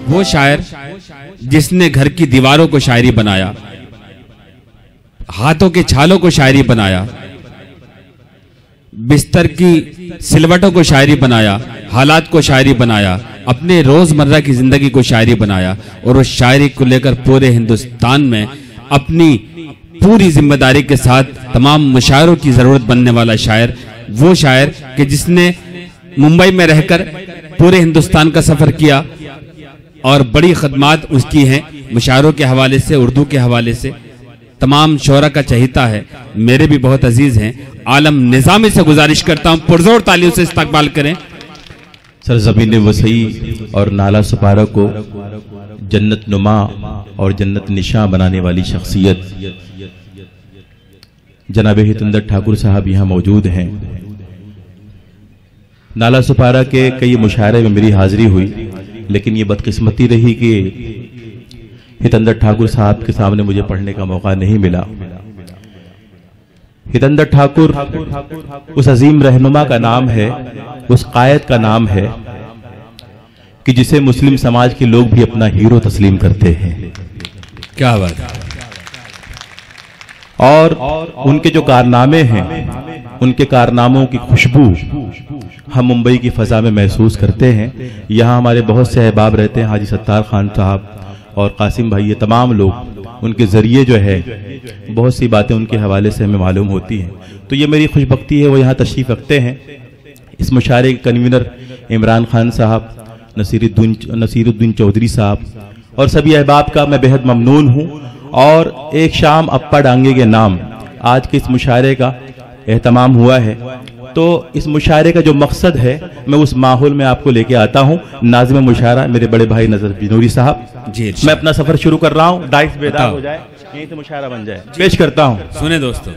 वो शायर जिसने घर की दीवारों को शायरी बनाया, हाथों के छालों को शायरी बनाया, बिस्तर की सिलवटों को शायरी बनाया, हालात को शायरी बनाया, अपने रोजमर्रा की जिंदगी को शायरी बनाया, और उस शायरी को लेकर पूरे हिंदुस्तान में अपनी पूरी जिम्मेदारी के साथ तमाम मुशायरों की जरूरत बनने वाला शायर, वो शायर कि जिसने मुंबई में रहकर पूरे हिंदुस्तान का सफर किया और बड़ी खदमात उसकी हैं मुशायरों के हवाले से, उर्दू के हवाले से, तमाम शोरा का चहीता है, मेरे भी बहुत अजीज हैं। आलम निजामी से गुजारिश करता हूं पुरजोर तालियों से इस्तकबाल करें। सरज़मीन वसी और नाला सुपारा को जन्नत नुमा और जन्नत निशा बनाने वाली शख्सियत जनाब हितंदर ठाकुर साहब यहाँ मौजूद हैं। नाला सुपारा के कई मुशायरे में मेरी हाजिरी हुई, लेकिन ये बदकिस्मती रही कि हितंदर ठाकुर साहब के सामने मुझे पढ़ने का मौका नहीं मिला। हितंदर ठाकुर उस अजीम रहनुमा का नाम है, उस कायद का नाम है कि जिसे मुस्लिम समाज के लोग भी अपना हीरो तस्लीम करते हैं। क्या बात है। और उनके जो कारनामे हैं, उनके कारनामों की खुशबू हम मुंबई की फजा में महसूस करते हैं। यहाँ हमारे बहुत से अहबाब रहते हैं, हाजी सत्तार खान साहब और कासिम भाई, ये तमाम लोग, उनके ज़रिए जो है बहुत सी बातें उनके हवाले से हमें मालूम होती हैं। तो ये मेरी खुशबख्ती है, वो यहाँ तशरीफ़ रखते हैं। इस मुशायरे के कन्वीनर इमरान खान साहब, नसीरुद्दीन चौधरी साहब और सभी अहबाब का मैं बेहद ममनून हूँ। और एक शाम अप्पा डांगे के नाम आज के इस मुशायरे का एहतमाम हुआ है। तो इस मुशायरे का जो मकसद है, मैं उस माहौल में आपको लेके आता हूँ। नाज़िम मुशायरा मेरे बड़े भाई नजर बिनूरी साहब जी, मैं अपना सफर शुरू कर रहा हूँ। डाइस बेदार हो जाए, यहीं से मुशायरा बन जाए, पेश करता हूँ। सुने दोस्तों।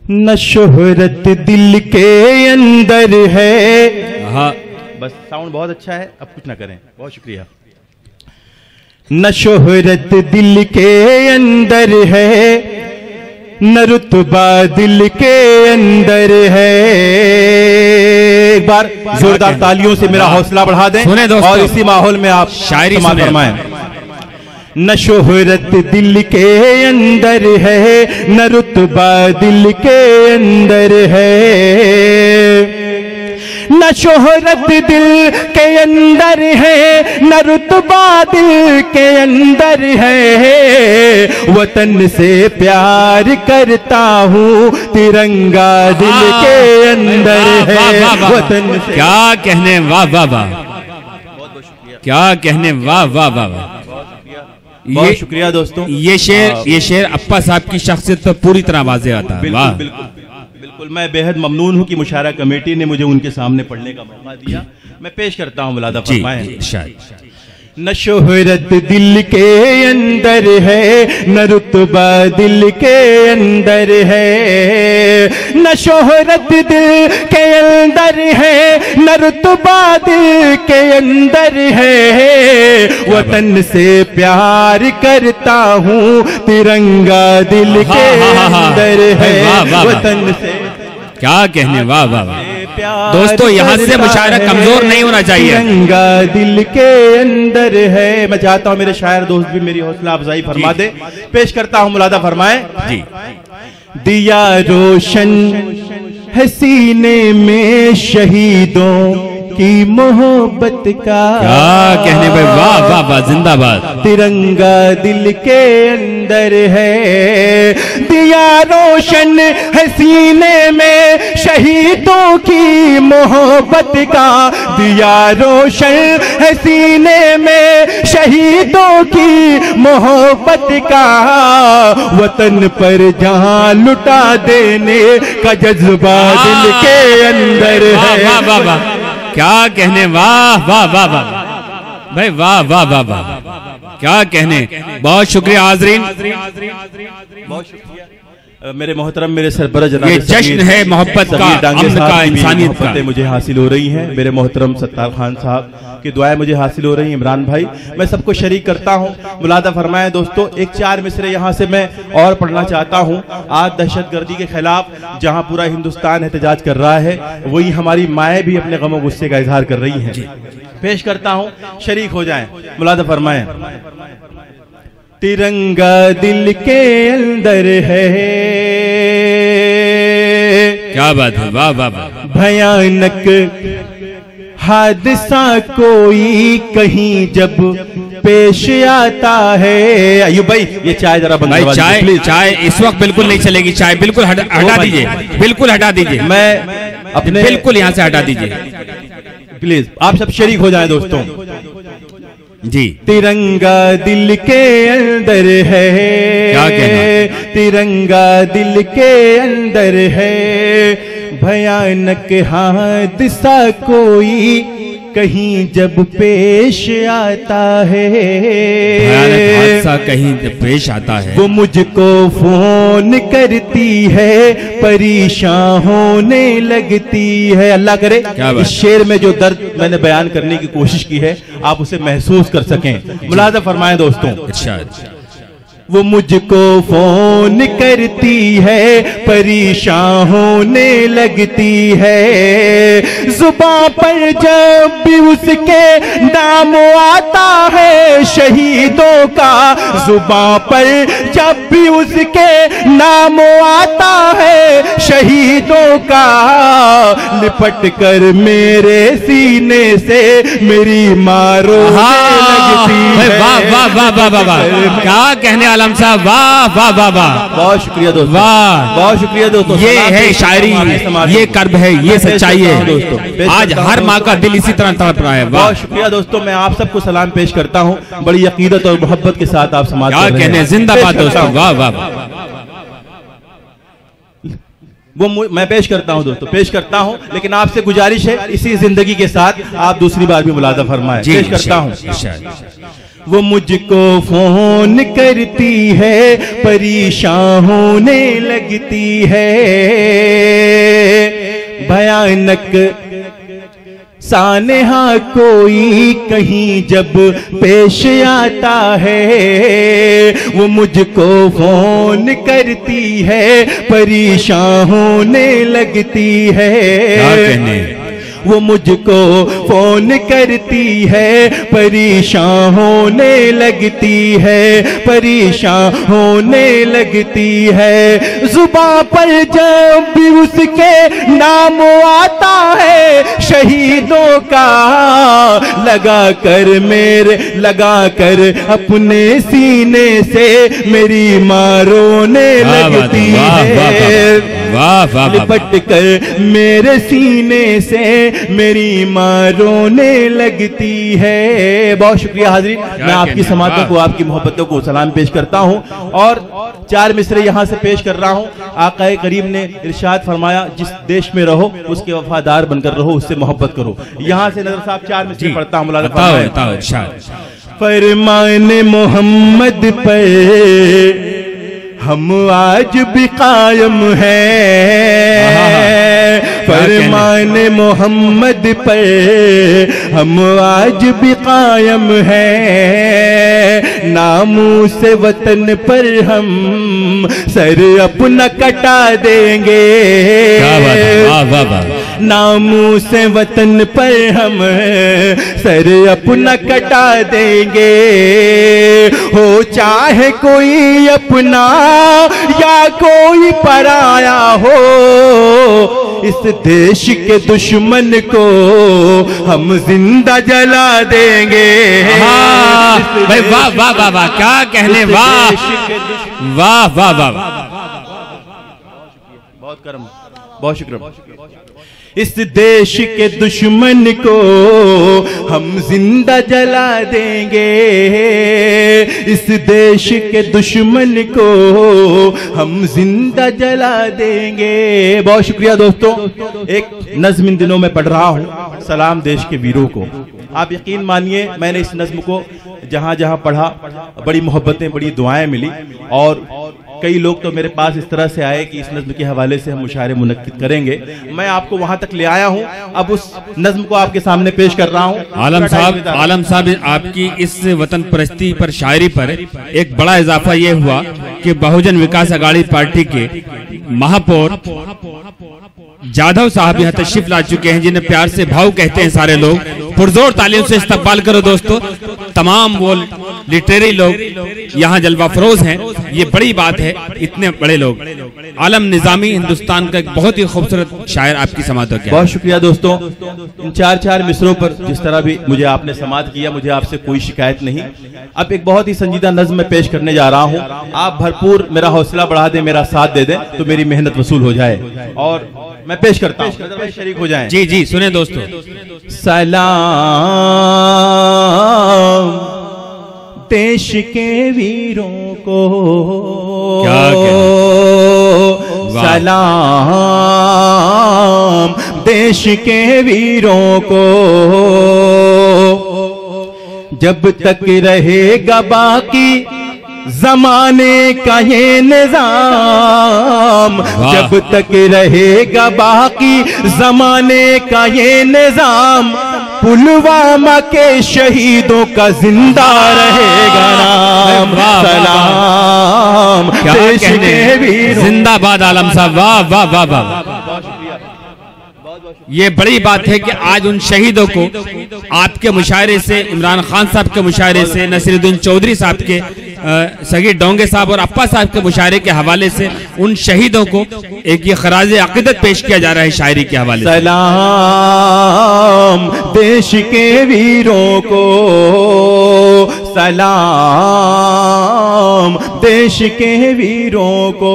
न शोहरत दिल के अंदर है, हाँ बस साउंड बहुत अच्छा है, अब कुछ ना करें, बहुत शुक्रिया। न शोहरत दिल के अंदर है, न रुतबा दिल के अंदर है। एक बार जोरदार तालियों से मेरा हौसला बढ़ा दें और इसी माहौल में आप शायरी फरमाएं। न शोहरत दिल के अंदर है, न रुतबा दिल के अंदर है। न शोहरत दिल के अंदर है, न रुतबा दिल के अंदर है। वतन से प्यार करता हूँ, तिरंगा दिल के अंदर है। वतन से क्या कहने, वाह वाह वाह, क्या कहने, वाह वाह वाह वाह। बहुत शुक्रिया दोस्तों। ये शेर अप्पा साहब की शख्सियत पर पूरी तरह वाज़ेह आता है। वाह, बिल्कुल मैं बेहद ममनून हूँ कि मुशायरा कमेटी ने मुझे उनके सामने पढ़ने का मौका दिया। मैं पेश करता हूँ, मुलादा फरमाएं। न शोहरत दिल के अंदर है, न रुतबा दिल के अंदर है। न शोहरत दिल के अंदर है, न रुतबा दिल के अंदर है। वतन से प्यार करता हूँ, तिरंगा दिल के अंदर है। वतन से क्या कहने, वाह वाह वाह। दोस्तों यहाँ से मुशायरा कमजोर नहीं होना चाहिए। तिरंगा दिल के अंदर है। मैं चाहता हूँ मेरे शायर दोस्त भी मेरी हौसला अफजाई फरमा दे। पेश करता हूँ, मुलादा फरमाए जी। दिया रोशन है सीने में शहीदों की मोहब्बत का। क्या कहने भाई, वाह वाह वाह, जिंदाबाद। तिरंगा दिल के अंदर है। दिया रोशन है सीने में शहीदों की मोहब्बत का। दिया रोशन है सीने में शहीदों की मोहब्बत का। वतन पर जान लुटा देने का जज्बा दिल के अंदर है। वाह वाह वाह, क्या कहने, वाह वाह वाह वाह भाई, वाह वाह वाह वाह, क्या कहने। बहुत शुक्रिया हाज़रीन। बहुत शुक्रिया मेरे मोहतरम, मेरे सरबराह ये जश्न है मोहब्बत का, अमन का, इंसानियत का। मुझे हासिल हो रही हैं। मेरे मोहतरम सत्तार खान साहब की दुआएं मुझे हासिल हो रही हैं। इमरान भाई, मैं सबको शरीक करता हूं। मुलादा फरमाएं दोस्तों, एक 4 मिसरे यहां से मैं और पढ़ना चाहता हूं। आज दहशतगर्दी के खिलाफ जहां पूरा हिंदुस्तान एहतजाज कर रहा है, वही हमारी माएँ भी अपने गमो गुस्से का इजहार कर रही हैं। पेश करता हूं, शरीक हो जाएं। मुलादा फरमाएं। तिरंगा दिल के अंदर है, क्या बात है, वाह वाह वाह। भयानक हादसा कोई कहीं जब पेश आता है। अयूब भाई, ये चाय जरा बंद भाई, चाय इस वक्त बिल्कुल नहीं चलेगी। चाय बिल्कुल हटा दीजिए, बिल्कुल हटा दीजिए। मैं अपने बिल्कुल यहाँ से हटा दीजिए प्लीज। आप सब शरीक हो जाएं दोस्तों जी। तिरंगा दिल के अंदर है, क्या कहना? तिरंगा दिल के अंदर है, भयानक हादसा कोई कहीं जब पेश आता है, भयानक हादसा कहीं जब पेश आता है। वो मुझको फोन करती है, परेशान होने लगती है। अल्लाह करे इस शेर में जो दर्द मैंने बयान करने की कोशिश की है, आप उसे महसूस कर सकें। मुलाज़ा फरमाएं दोस्तों। अच्छा, वो मुझको फोन करती है, परेशान होने लगती है, जुबां पर जब भी उसके नाम आता है शहीदों का, जुबां पर जब भी उसके नाम आता है शहीदों का, लिपट कर मेरे सीने से मेरी माँ रोने लगती है। वाह वाह वाह वाह वाह वाह, क्या कहने आलम साहब, वाह वाह वाह वाह। बहुत शुक्रिया दोस्तों, वाह, बहुत शुक्रिया दोस्तों। ये है शायरी, ये कर्ब है, ये सच्चाई है दोस्तों। आज हर माँ का दिल इसी तरह तड़प रहा है। बहुत शुक्रिया दोस्तों, मैं आप सबको सलाम पेश करता हूँ। बड़ी अकीदत और मोहब्बत के साथ आप समाज क्या कहने, जिंदाबाद दोस्तों, वाह वाह। वो मैं पेश करता हूं दोस्तों, पेश करता हूं, लेकिन आपसे गुजारिश है इसी जिंदगी के साथ आप दूसरी बार भी मुलाज़ा फरमाएं। पेश करता हूं। वो मुझको फोन करती है, परेशान होने लगती है, भयानक सानेहा कोई कहीं जब पेश आता है, वो मुझको फोन करती है, परेशान होने लगती है। क्या कहने? वो मुझको फोन करती है, परेशान होने लगती है, परेशान होने लगती है, जुबां पर जब भी उसके नाम आता है शहीदों का, लगा कर अपने सीने से मेरी माँ रोने लगती है। लिपट कर मेरे सीने से मेरी माँ रोने लगती है। बहुत शुक्रिया हाज़रीन, मैं आपकी समातों को, आपकी मोहब्बतों को सलाम पेश करता हूँ और 4 मिसरे यहाँ से पेश कर रहा हूँ। आक़ाए करीम ने इरशाद फरमाया, जिस देश में रहो उसके वफादार बनकर रहो, उससे मोहब्बत करो। यहाँ से नजर साहब 4 मिसरे पढ़ता हूँ। फरमान मोहम्मद पर हम आज भी कायम हैं, फरमान मोहम्मद पर हम आज भी कायम हैं, नामूस वतन पर हम सर अपना कटा देंगे, नामूस वतन पर हम सर अपना कटा देंगे, हो चाहे कोई अपना या कोई पराया हो, इस देश के दुश्मन को हम जिंदा जला देंगे। भाई वाह वाह वाह वाह, क्या कहने, वाह वाह वाह वाह, बहुत करम, बहुत शुक्रिया। इस देश के दुश्मन को हम जिंदा जला देंगे, इस देश के दुश्मन को हम जिंदा जला देंगे। बहुत शुक्रिया दोस्तों। एक नज्म इन दिनों में पढ़ रहा हूँ, सलाम देश के वीरों को। आप यकीन मानिए, मैंने इस नज्म को जहाँ जहाँ पढ़ा बड़ी मोहब्बतें, बड़ी दुआएं मिली और कई लोग तो मेरे पास इस तरह से आए कि इस नज्म के हवाले से हम मुशायरे मुनक्किद करेंगे। मैं आपको वहां तक ले आया हूं, अब उस नज्म को आपके सामने पेश कर रहा हूं। आलम साहब आपकी इस वतन परस्ती पर शायरी पर एक बड़ा इजाफा यह हुआ कि बहुजन विकास अघाड़ी पार्टी के महापौर जाधव साहब यहाँ तशरीफ ला चुके हैं, जिन्हें प्यार से भाव कहते हैं सारे लोग। पुरजोर तालियों से इस्तकबाल करो दोस्तों। तमाम वो लिटरेरी लोग यहाँ जलवा फरोज हैं, ये बड़ी बात है, इतने बड़े लोग। आलम निजामी हिंदुस्तान का एक बहुत ही खूबसूरत शायर आपकी समात हो गया। बहुत शुक्रिया दोस्तों। इन 4 मिसरों पर जिस तरह भी मुझे आपने समात किया, मुझे आपसे कोई शिकायत नहीं। अब एक बहुत ही संजीदा नज्म में पेश करने जा रहा हूँ। आप भरपूर मेरा हौसला बढ़ा दें, मेरा साथ दे दें तो मेरी मेहनत वसूल हो जाए। और मैं पेश करता हूँ, शरीक हो जाएं। जी जी सुने दोस्तों। सलाम देश के वीरों को, क्या सलाम देश के वीरों को, जब तक रहेगा बाकी जमाने का ये निजाम, जब तक रहेगा बाकी जमाने का ये निजाम, पुलवामा के शहीदों का जिंदा रहेगा नाम। सलाम देश के वीरों, जिंदाबाद आलम साहब, वाह वाह वाह वाह। ये बड़ी बात है कि आज उन शहीदों को आपके मुशायरे से, इमरान खान साहब के मुशायरे से, नसीरुद्दीन चौधरी साहब के, सगीर डोंगे साहब और अप्पा साहब के मुशायरे के हवाले से उन शहीदों को एक ये खराज अकीदत पेश किया जा रहा है शायरी के हवाले से। सलाम देश के वीरों को, सलाम देश के वीरों को।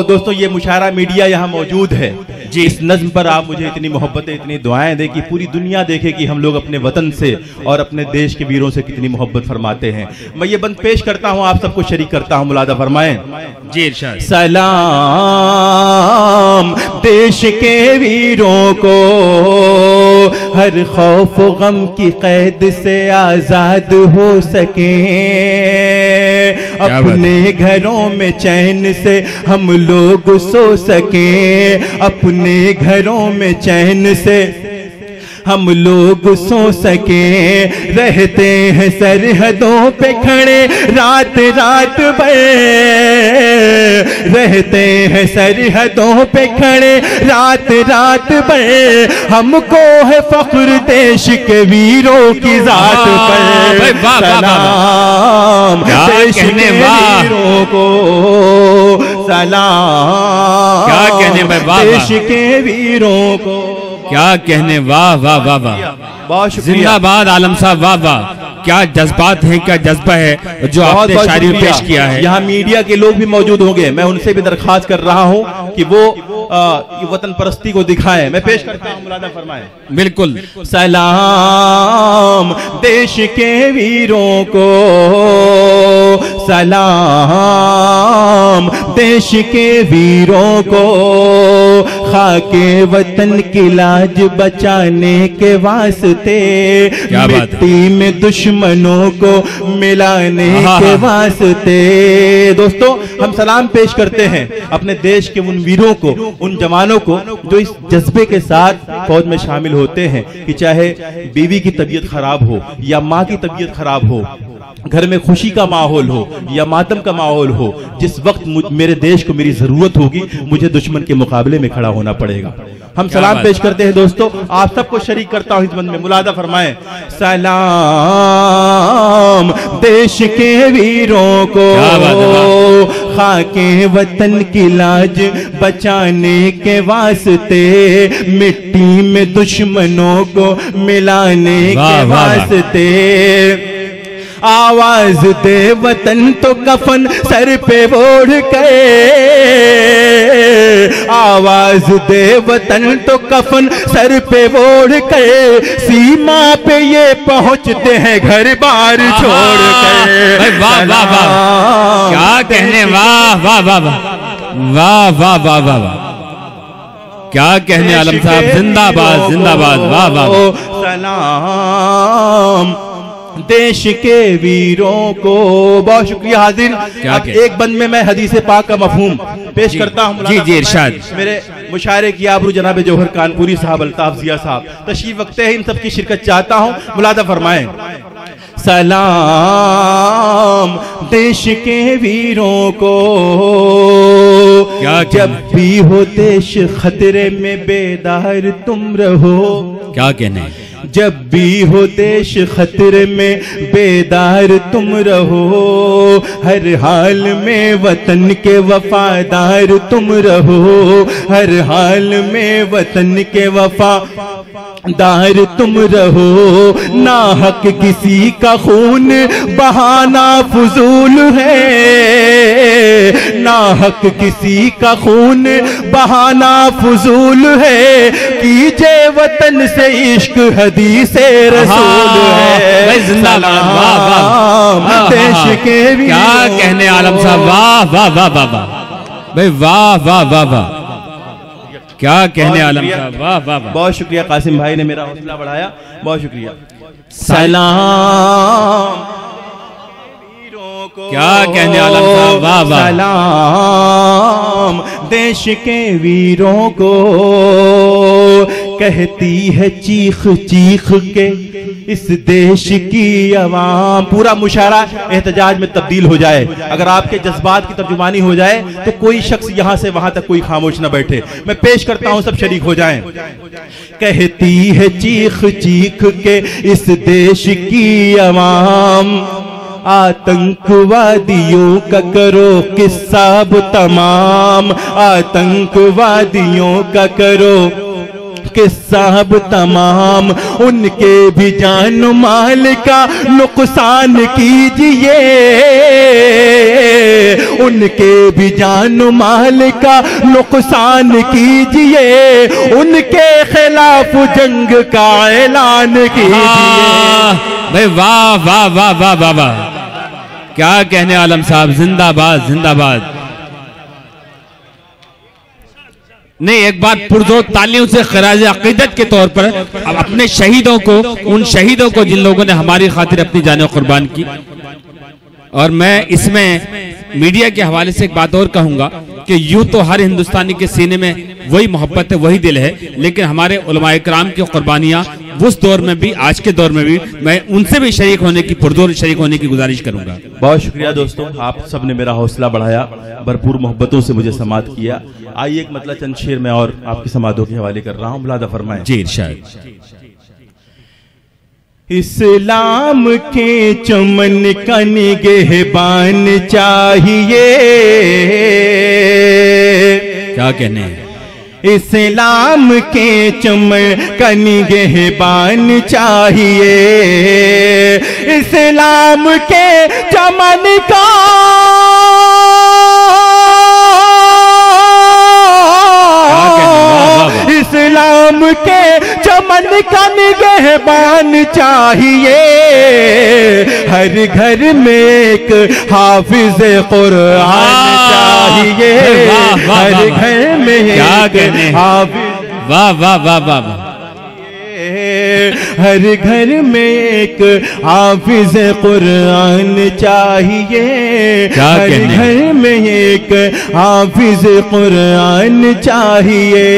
दोस्तों ये मुशायरा मीडिया यहाँ मौजूद है जी। इस नज्म पर आप मुझे इतनी मोहब्बतें, इतनी दुआएं दें कि पूरी दुनिया देखे कि हम लोग अपने वतन से और अपने देश के वीरों से कितनी मोहब्बत फरमाते हैं। मैं ये बंद पेश करता हूँ, आप सबको शरीक करता हूँ, मुलादा फरमाएं जी इरशाद। सलाम देश के वीरों को, हर खौफ गम की कैद से आजाद हो सके, अपने घरों में चैन से हम लोग सो सके, अपने घरों में चैन से हम लोग सो सके। रहते हैं सरहदों पे खड़े रात रात भर, रहते हैं सरहदों पे खड़े रात रात भर, हमको है फख्र देश के वीरों की जात पर। सलाम देश के वीरों को, सलाम क्या कहने भाई, देश के वीरों को, क्या कहने, वाह वाह वाह वाह। बहुत शुक्रिया। जिंदाबाद आलम साहब, वाह वाह। क्या जज्बात हैं, क्या जज्बा है जो आपने शायरी में पेश किया है। यहाँ मीडिया के लोग भी मौजूद होंगे, मैं उनसे भी दरख्वास्त कर रहा हूँ कि वो वतन परस्ती को दिखाएं। मैं पेश करता हूँ, मुलादा फरमाएं। बिल्कुल। सलाम देश के वीरों को, सलाम देश के वीरों को, खाके वतन की लाज बचाने के वास्ते, मिट्टी में दुश्मनों को मिलाने के वास्ते। दोस्तों हम सलाम पेश करते हैं अपने देश के उन वीरों को, उन जवानों को जो इस जज्बे के साथ फौज में शामिल होते हैं कि चाहे बीवी की तबीयत खराब हो या माँ की तबीयत खराब हो, घर में खुशी का माहौल हो या मातम का माहौल हो, जिस वक्त मेरे देश को मेरी जरूरत होगी मुझे दुश्मन के मुकाबले में खड़ा होना पड़ेगा। हम सलाम पेश करते हैं दोस्तों, आप सबको शरीक करता हूं इस बंद में, मुलादा फरमाएं। सलाम देश के वीरों को, खाके वतन की लाज बचाने के वास्ते, मिट्टी में दुश्मनों को मिलाने के वास्ते, आवाज दे वतन तो कफन सर पे ओढ़ के, आवाज दे वतन तो कफन सर पे ओढ़ के, सीमा पे ये पहुंचते हैं घर बार छोड़ के। वाह वाह वाह, क्या कहने, वाह वाह वाह वाह वाह वाह वाह वाह वाह, क्या कहने आलम साहब, जिंदाबाद जिंदाबाद, वाह वाह। सलाम देश के वीरों को। बहुत शुक्रिया हाजिर। अब एक बंद में मैं हदीस पाक का मफहूम पेश करता हूँ। जी जी इरशाद। मेरे मुशायरे की आबरू जनाब जौहर कानपुरी साहब, अल्ताफ जिया साहब तशरीफ रखते हैं, इन सब की शिरकत चाहता हूँ, मुलादा फरमाएं। सलाम देश के वीरों को, जब भी हो देश खतरे में बेदार तुम रहो। क्या कहने, जब भी हो देश खतरे में बेदार तुम रहो, हर हाल में वतन के वफादार तुम रहो, हर हाल में वतन के वफादार तुम रहो। ना हक किसी का खून बहाना फजूल है, ना हक किसी का खून बहाना फजूल है, कीजिए वतन से इश्क हदीसे रसूल है। जिंदाबाद देश के। क्या कहने आलम साहब, वाह वाह वाह वाह वाह भाई, वाह वाह वाह वाह, क्या कहने आलम साहब, वाह वाह वाह। बहुत शुक्रिया कासिम भाई ने मेरा हौसला बढ़ाया, बहुत शुक्रिया। सलाम क्या कहने आलम साहब, वाह वाह। सलाम देश के वीरों को, कहती है चीख चीख के इस देश की आवाम। पूरा मुशायरा एहतजाज में तब्दील हो जाए, अगर आपके जज्बात की तर्जुमानी हो जाए तो कोई शख्स यहां से वहां तक कोई खामोश न बैठे। मैं पेश करता हूं, सब शरीक हो जाएं। कहती है चीख चीख के इस देश की आवाम, आतंकवादियों का करो किस्सा अब तमाम, आतंकवादियों का करो किस्सा अब तमाम। उनके भी जान माल का नुकसान कीजिए, उनके भी जान माल का नुकसान कीजिए, उनके खिलाफ जंग का ऐलान कीजिए। भाई वाह वाह वाह वाह वाह वाह, क्या कहने आलम साहब, जिंदाबाद जिंदाबाद। नहीं, एक बार पुरजोर तालियों से खराज अकीदत के तौर पर अब अपने शहीदों को, उन शहीदों को जिन लोगों ने हमारी खातिर अपनी जानें कुर्बान की। और मैं इसमें मीडिया के हवाले से एक बात और कहूंगा कि यूं तो हर हिंदुस्तानी के सीने में वही मोहब्बत है, वही दिल है, लेकिन हमारे उलमाए किराम की कुर्बानियां उस दौर में भी, आज के दौर में भी, मैं उनसे भी शरीक होने की, पुरजोर शरीक होने की गुजारिश करूंगा। बहुत शुक्रिया दोस्तों, आप सब ने मेरा हौसला बढ़ाया, भरपूर मोहब्बतों से मुझे समात किया। आइए एक मतलब चंद शेर में और आपकी समातों के हवाले कर रहा हूं, मुलादा फरमाएं। जी इरशाद। इस्लाम के चमन का निगहबान चाहिए। क्या कहने हैं, इस्लाम के चमन का निगहबान चाहिए, इस्लाम के चमन का इस्लाम के चमन का निगहबान चाहिए। हर घर में एक हाफिज कुरान चाहिए, हर घर में एक हाफिज, वाह वाह वाह वाह, हर घर में एक हाफिज कुरान चाहिए, हर घर में एक हाफिज कुरान चाहिए।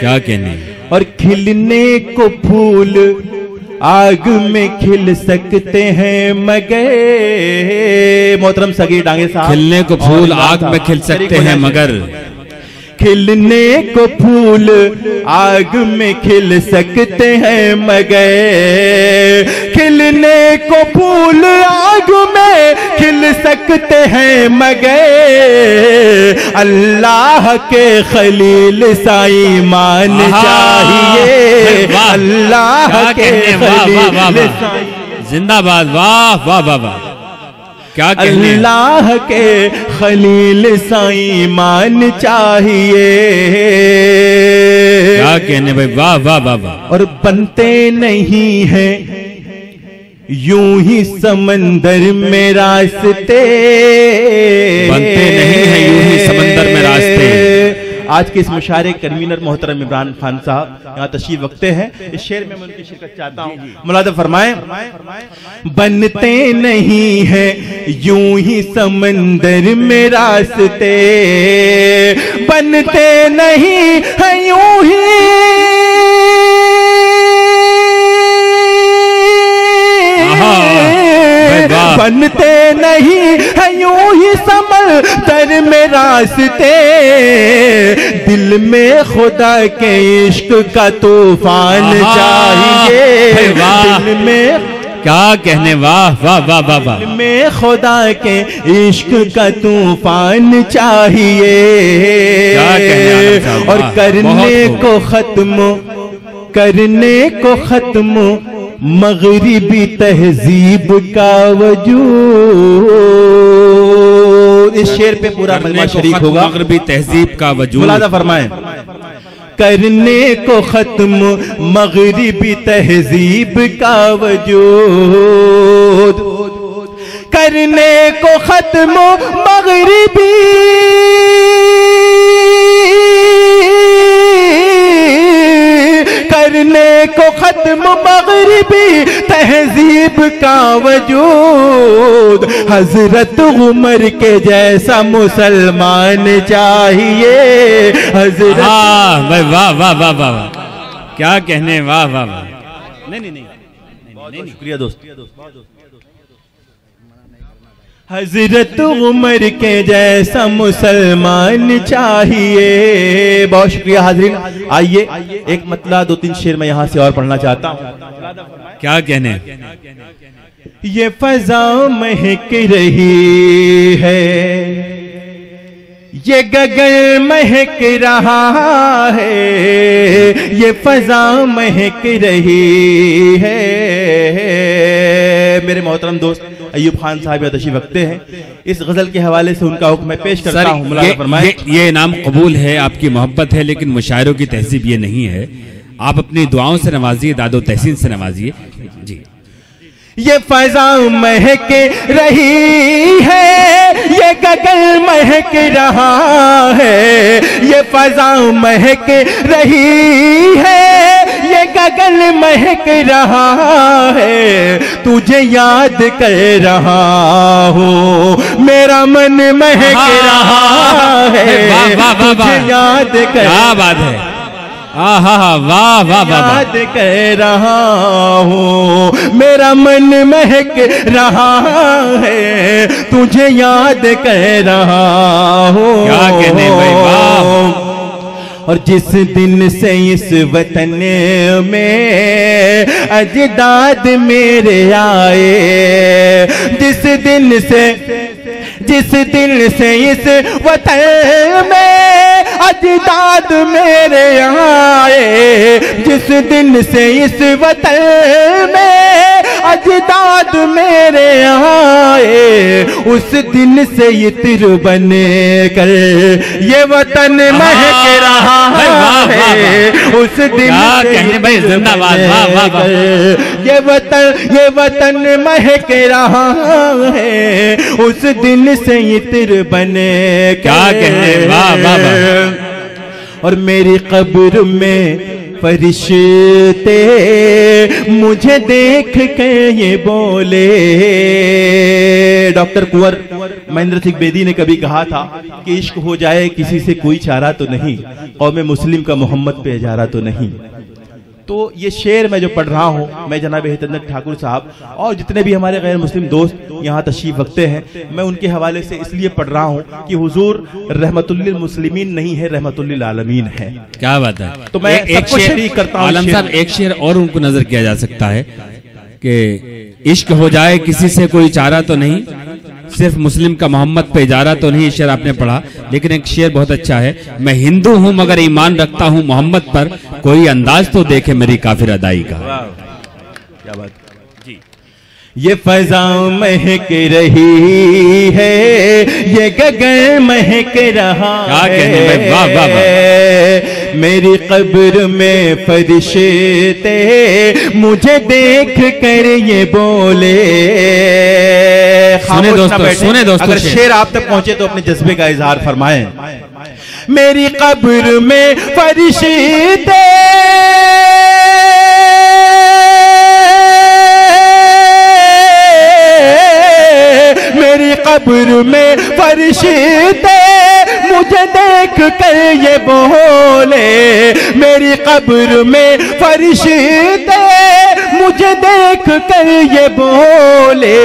क्या कहने, और खिलने को फूल आग में खिल सकते हैं मगर, मोहतरम सगीर डांगे साहब, खिलने को फूल आग में खिल सकते हैं मगर, खिलने को फूल आग में खिल सकते हैं मगर, खिलने को फूल आग में खिल सकते हैं मगर, अल्लाह के खलील सा ईमान चाहिए, अल्लाह के खलील सा, जिंदाबाद, वाह वाह वाह वाह, क्या कहने, अल्लाह के खलील सा ईमान चाहिए। क्या कहने भाई, वाह वाह वाह वाह। और बनते नहीं हैं यूं ही समंदर में रास्ते, बनते नहीं हैं यूं ही समंदर में रास्ते, आज के इस मुशायरे कन्वीनर मोहतरम इमरान खान साहब यहाँ तशरीफ रखते हैं। इस शेर में मैं उनकी शिरकत चाहता हूँ। मुलादा फरमाएं, बनते नहीं है यूं ही समंदर में रास्ते, बनते नहीं है यूं ही बनते नहीं है यूं ही समंदर में रास्ते, दिल में खुदा के इश्क का तूफान चाहिए, दिल में क्या कहने, वाह वाह वाह वाह वाह, में खुदा के इश्क का तूफान चाहिए, क्या कहने और करने को खत्म मगरिबी तहजीब का वजूद। इस शेर पे पूरा मजमा शरीक होगा, मगरिबी तहजीब का वजूद। मुलादा फरमाएं, करने को खत्म मगरिबी तहजीब का वजूद, करने को खत्म मगरिबी करने को खत्म मगरिबी तहजीब का वजूद, हजरत उमर के जैसा मुसलमान चाहिए, हजरत। वाह वाह वाह वाह, क्या कहने, वाह वाह वाह। नहीं, बहुत शुक्रिया दोस्त। हजरत उमर के जैसा मुसलमान चाहिए। बहुत शुक्रिया हाज़रीन। आइए एक मतला 2-3 शेर मैं यहाँ से और पढ़ना चाहता हूँ। क्या कहने, ये फजा महक रही है, ये गगन महक रहा है, ये फजा महक रही है। मेरे मोहतरम दोस्त अय्यूब खान साहब तशरीफ रखते हैं। इस गजल के हवाले से उनका हुक्म मैं पेश करता हूँ। ये इनाम कबूल है, आपकी मोहब्बत है, लेकिन मुशायरों की तहजीब ये नहीं है। आप अपनी दुआओं से नवाजिए, दादो तहसीन से नवाजिए जी। ये फजा महक रही है, ये गगन महक रहा है, ये फजा महक रही है, ये गगन महक रहा है, तुझे याद कर रहा हूँ, मेरा मन महक रहा है, तुझे याद कर। क्या बात है, वाह वाह वाह, याद कर रहा हूँ, मेरा मन महक रहा है, तुझे याद कर रहा हूँ। क्या कहने भाई, वाह। और जिस दिन से इस वतन में अजदाद मेरे आए, जिस दिन से इस वतन में अजदाद मेरे आए, जिस दिन से इस वतन में अजदाद मेरे आए, उस दिन से इत्र बने कर ये वतन महक रहा है, उस दिन से भाई जिंदाबाद, वाह वाह, ये वतन महक रहा है, उस दिन से इत्र बने। क्या कहने, वाह वाह वाह। और मेरी कब्र में फरिश्ते मुझे देख के ये बोले। डॉक्टर कुंवर महेंद्र सिंह बेदी ने कभी कहा था कि इश्क हो जाए किसी से कोई चारा तो नहीं, कौम मुस्लिम का मोहम्मद पे इजारा तो नहीं। तो ये शेर मैं जो पढ़ रहा हूँ, मैं जनाब हितेंद्र ठाकुर साहब और जितने भी हमारे गैर मुस्लिम दोस्त यहाँ तशरीफ रखते हैं, मैं उनके हवाले से इसलिए पढ़ रहा हूँ कि हुजूर रहमतुल लिल मुस्लिमीन नहीं है, रहमतुल लिल आलमीन है। क्या बात है। तो मैं एक शेर करता हूँ। आलम साहब, एक शेर और उनको नजर किया जा सकता है कि इश्क हो जाए किसी से कोई चारा तो नहीं, सिर्फ मुस्लिम का मोहम्मद पे इजारा तो नहीं। शेर आपने पढ़ा, लेकिन एक शेर बहुत अच्छा है, मैं हिंदू हूं मगर ईमान रखता हूं मोहम्मद पर, कोई अंदाज तो देखे मेरी काफिर अदाई का। क्या बात जी। ये फजा महक रही है, ये गगन महक रहा है, वाह वाह वाह। मेरी कब्र में फरिश्ते मुझे देख कर ये बोले। सुने दोस्तों, अगर शेर आप तक पहुंचे तो अपने जज्बे का इजहार फरमाएं। मेरी कब्र में फरिश्ते मेरी कब्र में फरिश्ते मुझे देख कर ये बोले, मेरी कब्र में फरिश्ते मुझे देख कर ये बोले,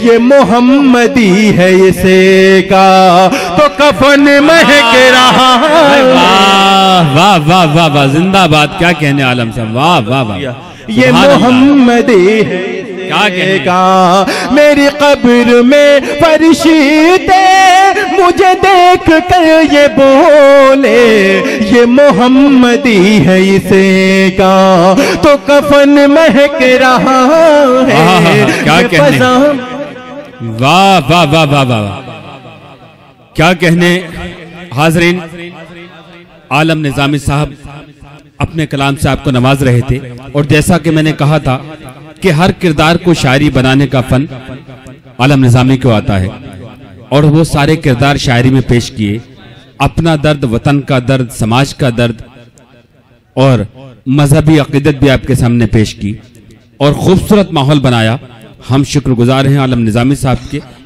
ये मोहम्मदी है इसे का तो कफन महक रहा है। वाह वाह वाह वाह, जिंदाबाद। क्या कहने आलम साहब, वाह वाह वाह। ये मोहम्मदी है क्या कहने का, मेरी कब्र में फरिश्ते मुझे देख कर ये बोले, ये मोहम्मदी है इसे का तो कफन महक रहा है। क्या कहने, वाह वाह वाह वाह वाह, क्या कहने। हाजरीन, आलम निजामी साहब अपने कलाम से आपको नवाज रहे थे, और जैसा कि मैंने कहा था कि हर किरदार को शायरी बनाने का फन आलम निजामी को आता है, और वो सारे किरदार शायरी में पेश किए। अपना दर्द, वतन का दर्द, समाज का दर्द और मजहबी अकीदत भी आपके सामने पेश की और खूबसूरत माहौल बनाया। हम शुक्रगुजार हैं आलम निजामी साहब के।